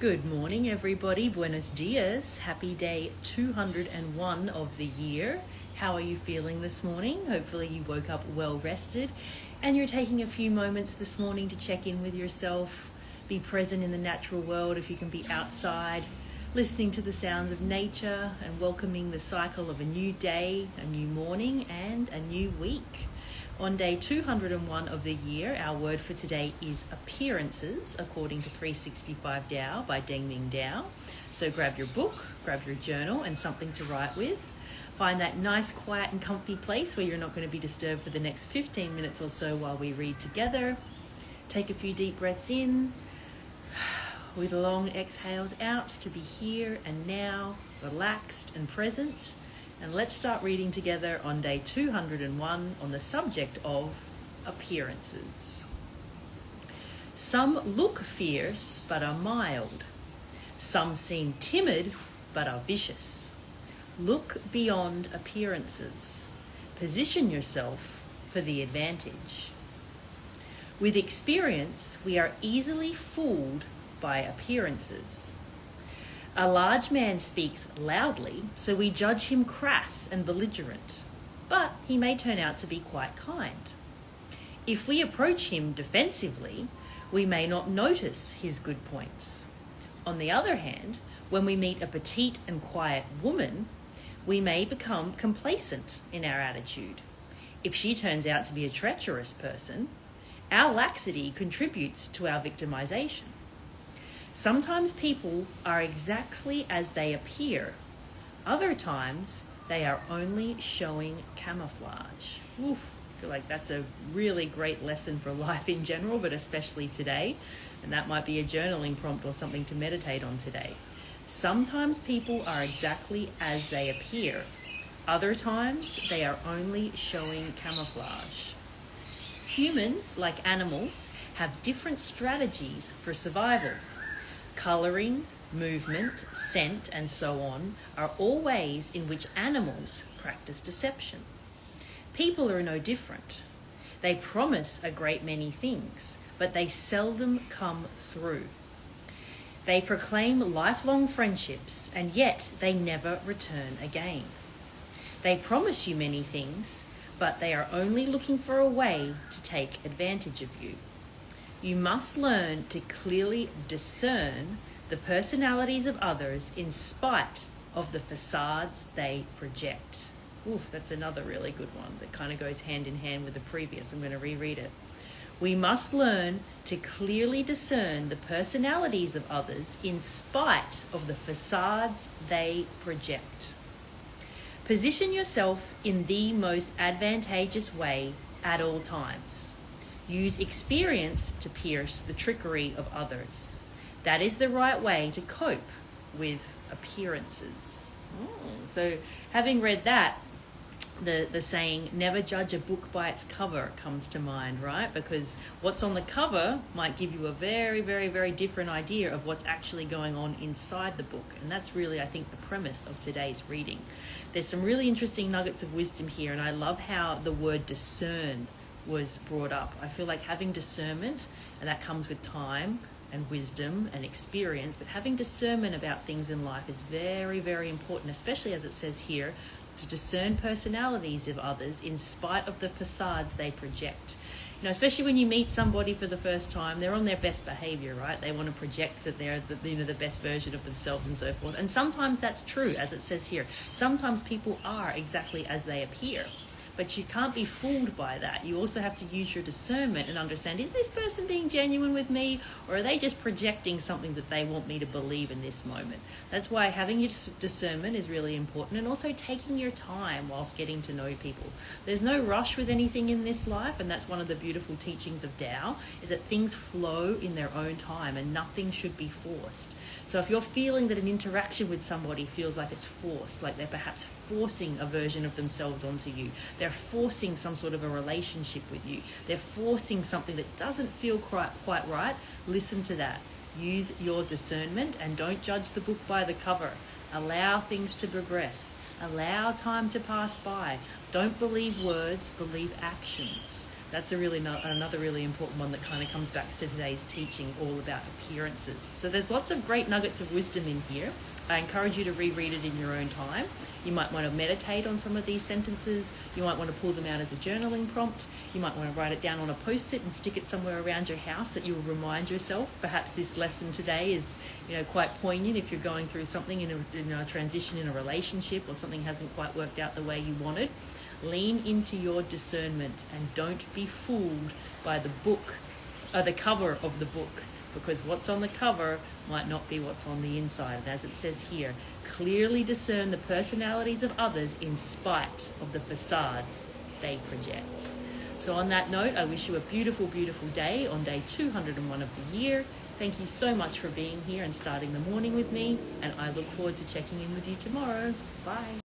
Good morning, everybody. Buenos dias. Happy day 201 of the year. How are you feeling this morning? Hopefully you woke up well rested and you're taking a few moments this morning to check in with yourself, be present in the natural world if you can be outside, listening to the sounds of nature and welcoming the cycle of a new day, a new morning and a new week. On day 201 of the year, our word for today is appearances, according to 365 Tao by Deng Ming Tao. So grab your book, grab your journal and something to write with. Find that nice, quiet and comfy place where you're not going to be disturbed for the next 15 minutes or so while we read together. Take a few deep breaths in, with long exhales out to be here and now, relaxed and present. And let's start reading together on day 201 on the subject of appearances. Some look fierce but are mild. Some seem timid but are vicious. Look beyond appearances. Position yourself for the advantage. With experience, we are easily fooled by appearances. A large man speaks loudly, so we judge him crass and belligerent, but he may turn out to be quite kind. If we approach him defensively, we may not notice his good points. On the other hand, when we meet a petite and quiet woman, we may become complacent in our attitude. If she turns out to be a treacherous person, our laxity contributes to our victimization. Sometimes people are exactly as they appear. Other times, they are only showing camouflage. Oof, I feel like that's a really great lesson for life in general, but especially today. And that might be a journaling prompt or something to meditate on today. Sometimes people are exactly as they appear. Other times, they are only showing camouflage. Humans, like animals, have different strategies for survival. Coloring, movement, scent, and so on are all ways in which animals practice deception. People are no different. They promise a great many things, but they seldom come through. They proclaim lifelong friendships, and yet they never return again. They promise you many things, but they are only looking for a way to take advantage of you. You must learn to clearly discern the personalities of others in spite of the facades they project. Oof, that's another really good one that kind of goes hand in hand with the previous. I'm going to reread it. We must learn to clearly discern the personalities of others in spite of the facades they project. Position yourself in the most advantageous way at all times. Use experience to pierce the trickery of others. That is the right way to cope with appearances. So having read that, the saying, never judge a book by its cover comes to mind, right? Because what's on the cover might give you a very, very, very different idea of what's actually going on inside the book. And that's really, I think, the premise of today's reading. There's some really interesting nuggets of wisdom here, and I love how the word discern was brought up. I feel like having discernment, and that comes with time and wisdom and experience, but having discernment about things in life is very, very important, especially as it says here, to discern personalities of others in spite of the facades they project. You know, especially when you meet somebody for the first time, they're on their best behavior, right? They want to project that they're the best version of themselves and so forth. And sometimes that's true, as it says here. Sometimes people are exactly as they appear. But you can't be fooled by that. You also have to use your discernment and understand, is this person being genuine with me, or are they just projecting something that they want me to believe in this moment? That's why having your discernment is really important, and also taking your time whilst getting to know people. There's no rush with anything in this life, and that's one of the beautiful teachings of Tao, is that things flow in their own time and nothing should be forced. So if you're feeling that an interaction with somebody feels like it's forced, like they're perhaps forcing a version of themselves onto you, they're forcing some sort of a relationship with you, they're forcing something that doesn't feel quite right, listen to that. Use your discernment and don't judge the book by the cover. Allow things to progress. Allow time to pass by. Don't believe words, believe actions. That's another really important one that kind of comes back to today's teaching, all about appearances. So there's lots of great nuggets of wisdom in here. I encourage you to reread it in your own time. You might want to meditate on some of these sentences. You might want to pull them out as a journaling prompt. You might want to write it down on a post-it and stick it somewhere around your house that you'll remind yourself. Perhaps this lesson today is, quite poignant if you're going through something in a transition in a relationship, or something hasn't quite worked out the way you wanted. Lean into your discernment and don't be fooled by the cover of the book, because what's on the cover might not be what's on the inside. And as it says here, clearly discern the personalities of others in spite of the facades they project. So on that note, I wish you a beautiful, beautiful day on day 201 of the year. Thank you so much for being here and starting the morning with me, and I look forward to checking in with you tomorrow. Bye.